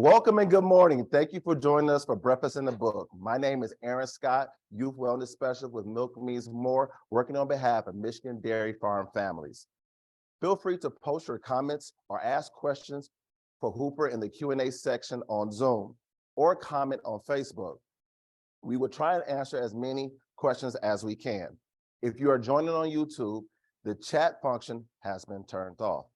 Welcome and good morning. Thank you for joining us for Breakfast in the Book. My name is Aaron Scott, Youth Wellness Specialist with Milk Means More, working on behalf of Michigan Dairy Farm families. Feel free to post your comments or ask questions for Hooper in the Q&A section on Zoom or comment on Facebook. We will try and answer as many questions as we can. If you are joining on YouTube, the chat function has been turned off.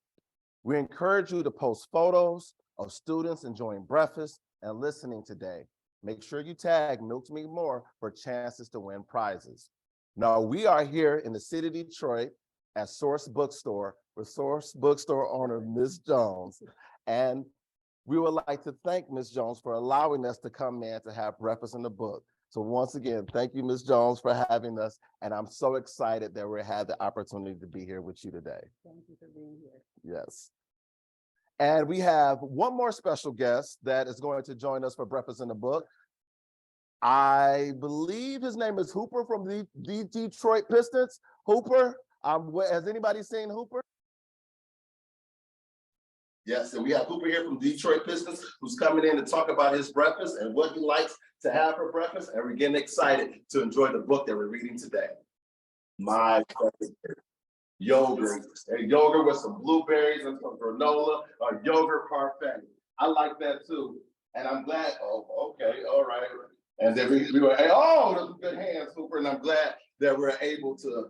We encourage you to post photos of students enjoying breakfast and listening today. Make sure you tag Milk Me More for chances to win prizes. Now, we are here in the city of Detroit at Source Bookstore with Source Bookstore owner, Ms. Jones. And we would like to thank Ms. Jones for allowing us to come in to have breakfast in the book. So once again, thank you, Ms. Jones, for having us. And I'm so excited that we had the opportunity to be here with you today. Thank you for being here. Yes. And we have one more special guest that is going to join us for Breakfast in the Book. I believe his name is Hooper from the Detroit Pistons. Hooper, has anybody seen Hooper? Yes, and we have Hooper here from Detroit Pistons who's coming in to talk about his breakfast and what he likes to have for breakfast. And we're getting excited to enjoy the book that we're reading today. My favorite. Yogurt, and yogurt with some blueberries and some granola, or yogurt parfait. I like that too. And I'm glad, oh, okay, all right. And then we were, oh, those are good hands, Hooper. And I'm glad that we're able to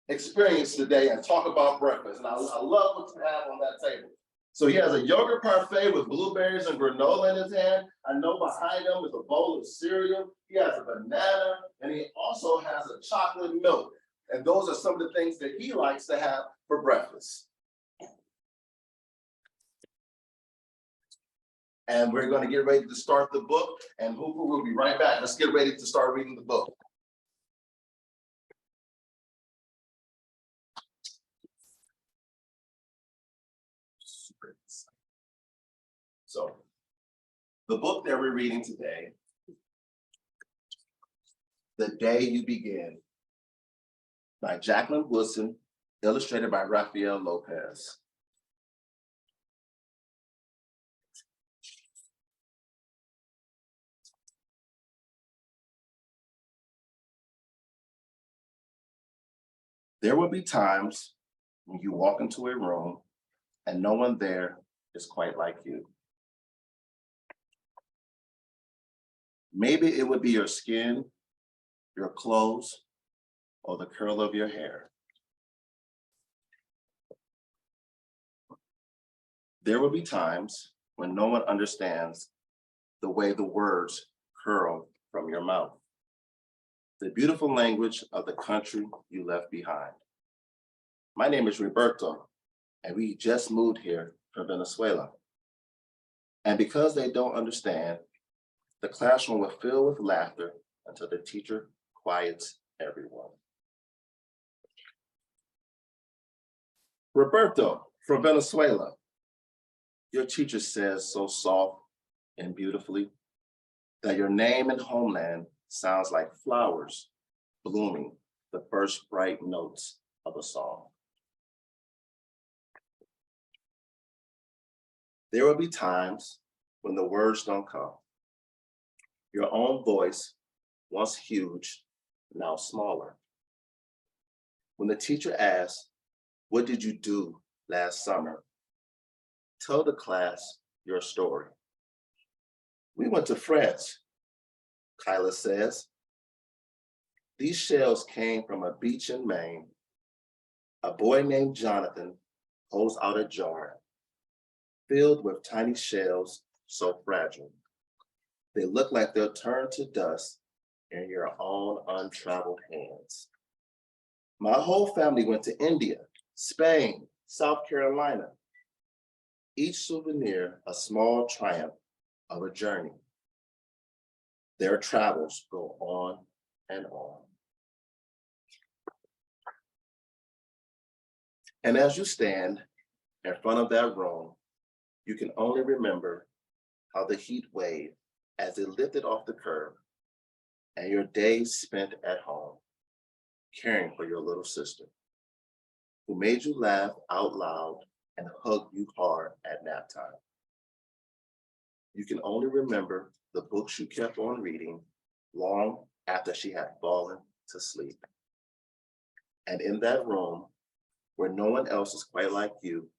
experience today and talk about breakfast. And I love what you have on that table. So he has a yogurt parfait with blueberries and granola in his hand. I know behind him is a bowl of cereal. He has a banana, and he also has a chocolate milk. And those are some of the things that he likes to have for breakfast. And we're going to get ready to start the book, and Hooper will be right back. Let's get ready to start reading the book. So the book that we're reading today, The Day You Begin, by Jacqueline Woodson, illustrated by Rafael Lopez. There will be times when you walk into a room and no one there is quite like you. Maybe it would be your skin, your clothes, or the curl of your hair. There will be times when no one understands the way the words curl from your mouth, the beautiful language of the country you left behind. My name is Roberto, and we just moved here from Venezuela. And because they don't understand, the classroom will fill with laughter until the teacher quiets everyone. Roberto from Venezuela, your teacher says so soft and beautifully that your name and homeland sounds like flowers blooming the first bright notes of a song. There will be times when the words don't come. Your own voice, once huge, now smaller. When the teacher asks, "What did you do last summer?" Tell the class your story. "We went to France," Kyla says. "These shells came from a beach in Maine. A boy named Jonathan holds out a jar filled with tiny shells so fragile. They look like they'll turn to dust in your own untraveled hands. My whole family went to India, Spain, South Carolina. Each souvenir a small triumph of a journey. Their travels go on and on." And as you stand in front of that room, you can only remember how the heat waved as it lifted off the curb, and your days spent at home, caring for your little sister, who made you laugh out loud and hug you hard at nap time. You can only remember the books you kept on reading long after she had fallen to sleep. And in that room, where no one else is quite like you,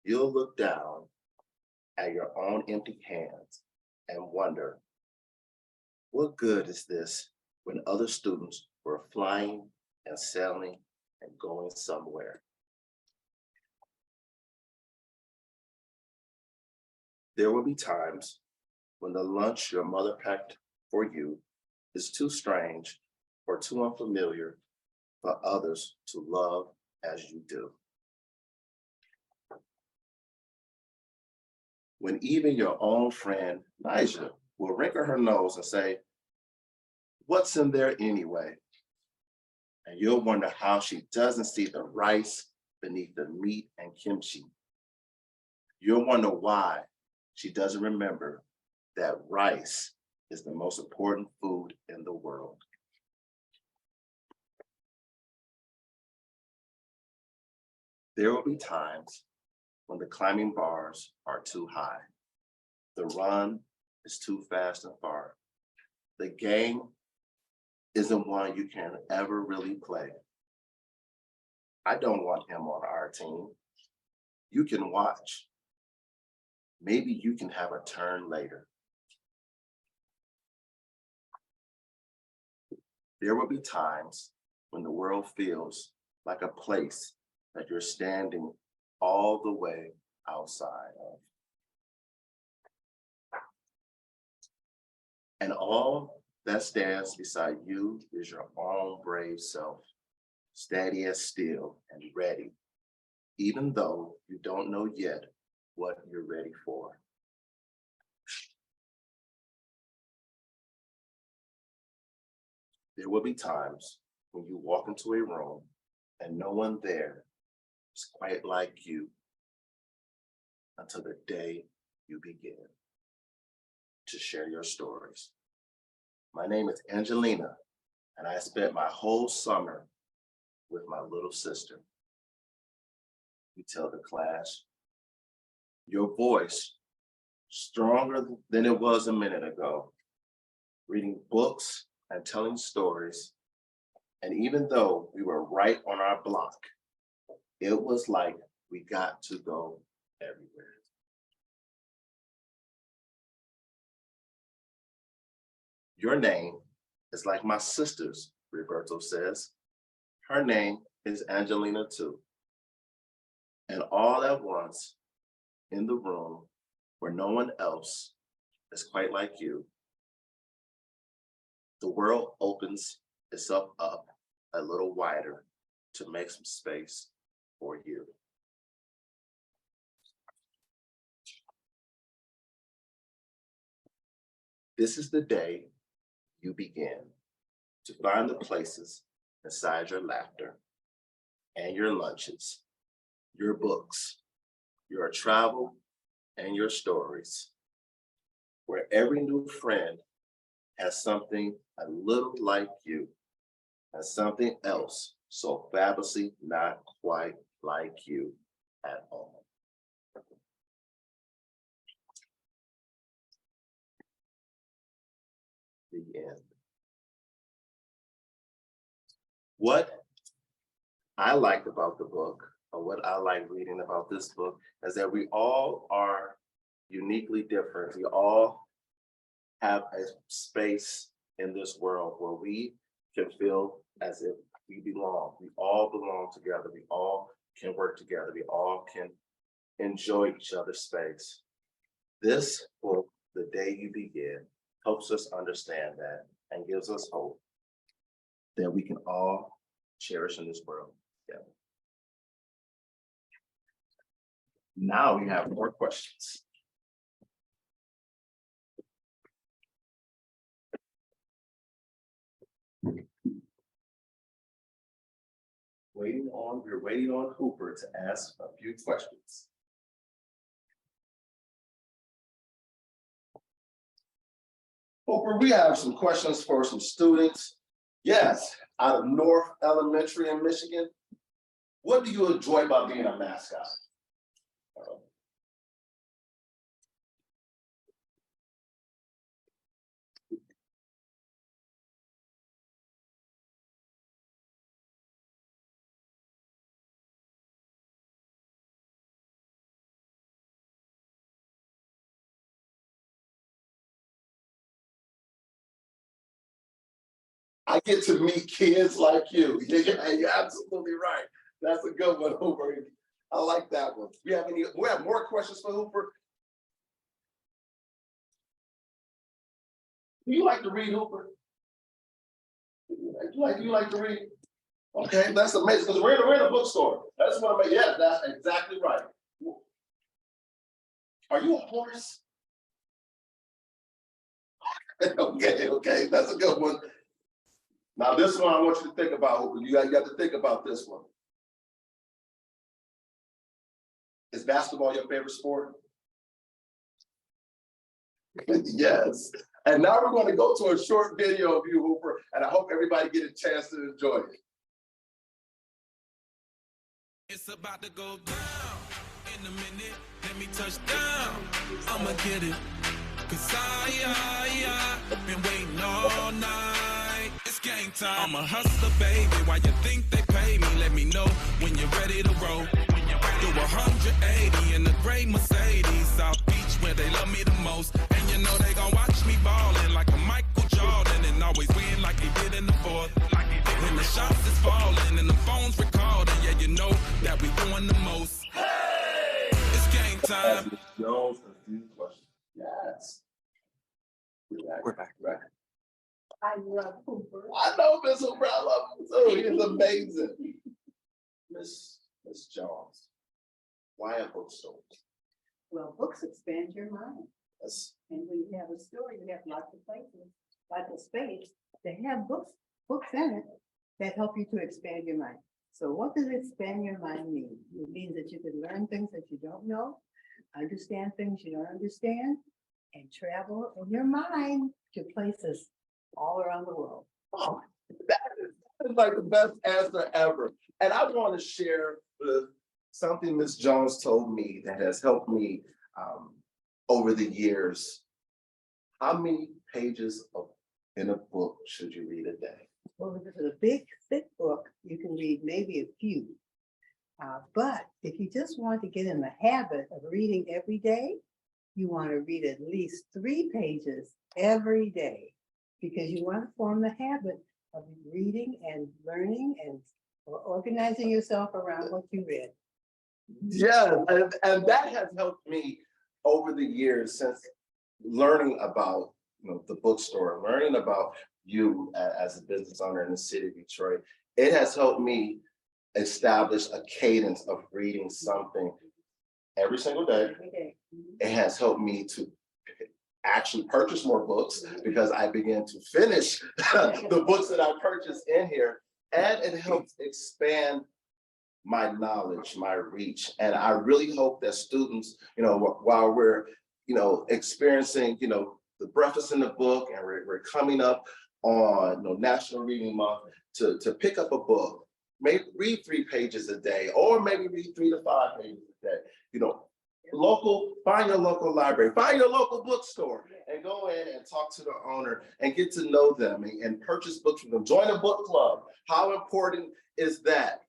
you'll look down at your own empty hands and wonder, what good is this when other students were flying and sailing and going somewhere? There will be times when the lunch your mother packed for you is too strange or too unfamiliar for others to love as you do. When even your own friend, Nigel, will wrinkle her nose and say, "What's in there anyway?" And you'll wonder how she doesn't see the rice beneath the meat and kimchi. You'll wonder why she doesn't remember that rice is the most important food in the world. There will be times when the climbing bars are too high. The run is too fast and far. The game isn't one you can ever really play. I don't want him on our team. You can watch. Maybe you can have a turn later. There will be times when the world feels like a place that you're standing all the way outside of. And all that stands beside you is your own brave self, steady as steel and ready, even though you don't know yet what you're ready for. There will be times when you walk into a room and no one there is quite like you. until the day you begin to share your stories. My name is Angelina, and I spent my whole summer with my little sister. You tell the class, your voice stronger than it was a minute ago, reading books and telling stories. And even though we were right on our block, it was like we got to go everywhere. Your name is like my sister's, Roberto says. Her name is Angelina too. And all at once, in the room where no one else is quite like you, the world opens itself up a little wider to make some space for you. This is the day you begin to find the places inside your laughter and your lunches, your books, your travel, and your stories, where every new friend has something a little like you and something else so fabulously not quite like you at all. The end. What I liked about the book, or what I like reading about this book, is that we all are uniquely different. We all have a space in this world where we can feel as if we belong. We all belong together. We all can work together. We all can enjoy each other's space. This book, The Day You Begin, helps us understand that and gives us hope that we can all cherish in this world together. Now we have more questions. We're waiting on Hooper to ask a few questions. Hooper, we have some questions for some students. Yes, out of North Elementary in Michigan. What do you enjoy about being a mascot? I get to meet kids like you. You're absolutely right. That's a good one, Hooper. I like that one. We have more questions for Hooper? Do you like to read, Hooper? You like to read? Okay, that's amazing, because we're in a bookstore. That's what I'm, yeah, that's exactly right. Are you a horse? Okay, that's a good one. Now this one I want you to think about, Hooper. You got to think about this one. Is basketball your favorite sport? Yes. And now we're going to go to a short video of you, Hooper, and I hope everybody get a chance to enjoy it. It's about to go down in a minute. Let me touch down. I'ma get it. Cause I've been waiting all night. It's game time. I'm a hustler, baby. Why you think they pay me? Let me know when you're ready to roll. Do 180 in the gray Mercedes, South Beach, where they love me the most. And you know they gon' watch me ballin' like a Michael Jordan and always win like he did in the fourth. When the shots is falling and the phone's recording, yeah, you know that we doing the most. Hey! It's game time. Jones, a few questions. Yes. We're back. I love Hooper. I know Miss Hooper. I love him too. He's amazing. Miss Jones, why a bookstore? Well, books expand your mind. Yes. And when you have a story, you have lots of places, lots of space to have books in it that help you to expand your mind. So what does expand your mind mean? It means that you can learn things that you don't know, understand things you don't understand, and travel in your mind to places all around the world. Oh, that is like the best answer ever. And I want to share something Miss Jones told me that has helped me over the years. How many pages in a book should you read a day? Well, if it's a big, thick book, you can read maybe a few. But if you just want to get in the habit of reading every day, you want to read at least 3 pages every day, because you want to form the habit of reading and learning and organizing yourself around what you read. Yeah, and that has helped me over the years since learning about the bookstore, learning about you as a business owner in the city of Detroit. It has helped me establish a cadence of reading something every single day. Every day. It has helped me to actually purchase more books because I began to finish the books that I purchased in here, and it helps expand my knowledge, my reach. And I really hope that students, while we're, experiencing, the breakfast in the book, and we're coming up on National Reading Month, to pick up a book, maybe read 3 pages a day, or maybe read 3 to 5 pages a day. Find your local library, find your local bookstore, and go in and talk to the owner and get to know them and purchase books from them. Join a book club. How important is that?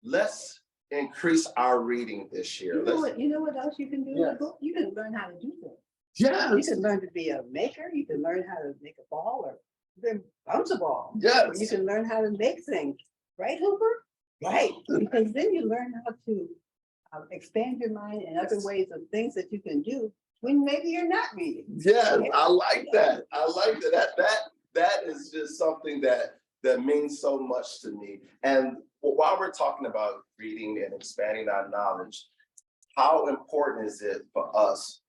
Let's increase our reading this year. You know what else you can do in a book? You can learn how to do things. Yes. You can learn to be a maker. You can learn how to make a ball or then bounce a ball. Yes. You can learn how to make things, right, Hooper? Right, because then you learn how to expand your mind in other ways of things that you can do when maybe you're not reading. Yes, I like that. I like that. That is just something that means so much to me. And while we're talking about reading and expanding our knowledge, how important is it for us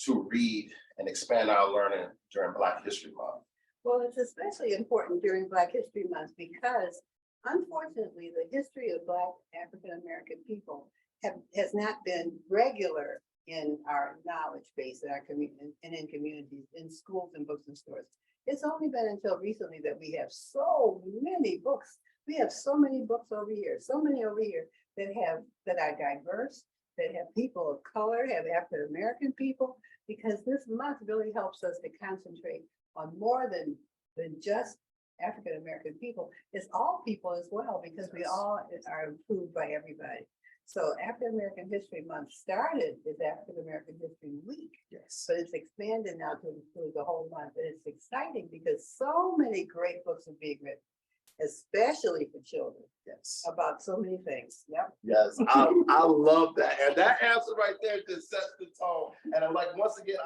to read and expand our learning during Black History Month? Well, it's especially important during Black History Month because, unfortunately, the history of Black African-American people has not been regular in our knowledge base in our community and in communities, in schools and books and stores. It's only been until recently that we have so many books. We have so many books over here, so many over here that are diverse, that have people of color, have African American people, because this month really helps us to concentrate on more than just African American people. It's all people as well, because we all are improved by everybody. So African American History Month started as African American History Week. Yes. But it's expanded now to include the whole month. And it's exciting because so many great books are being written, especially for children. Yes. About so many things. Yep. Yes, I love that. And that answer right there just sets the tone. And I'm like, once again,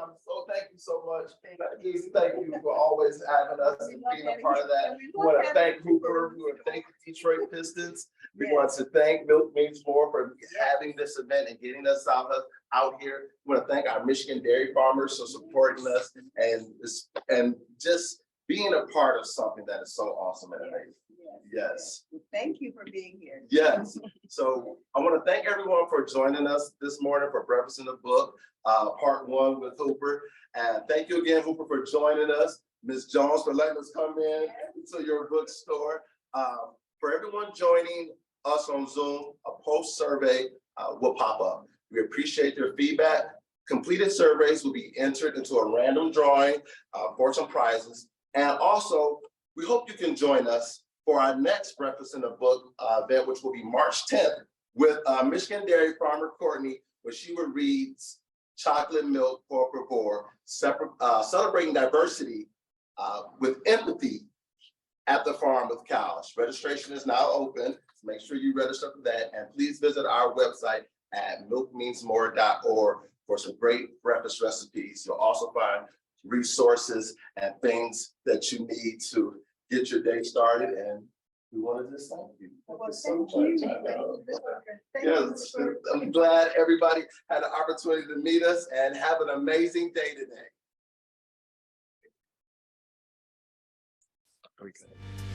thank you so much. Thank you for always having us and being a part of that. We want to thank Hooper. We want to thank the Detroit Pistons. We want to thank Milk Means More for having this event and getting us out here. We want to thank our Michigan dairy farmers for supporting us and just being a part of something that is so awesome and amazing. Yes. Thank you for being here. Yes. So I want to thank everyone for joining us this morning for Breakfast in the Book, part 1 with Hooper. And thank you again, Hooper, for joining us. Ms. Jones, for letting us come in to your bookstore. For everyone joining us on Zoom, a post survey will pop up. We appreciate your feedback. Completed surveys will be entered into a random drawing for some prizes. And also, we hope you can join us for our next Breakfast in the Book event, which will be March 10th, with Michigan dairy farmer Courtney, where she will read Chocolate Milk for Favor, celebrating diversity with empathy at the farm with cows. Registration is now open. So make sure you register for that. And please visit our website at milkmeansmore.org for some great breakfast recipes. You'll also find resources and things that you need to get your day started, and we want to just thank you. Thank you so much. Yes, I'm glad everybody had an opportunity to meet us, and have an amazing day today. Okay.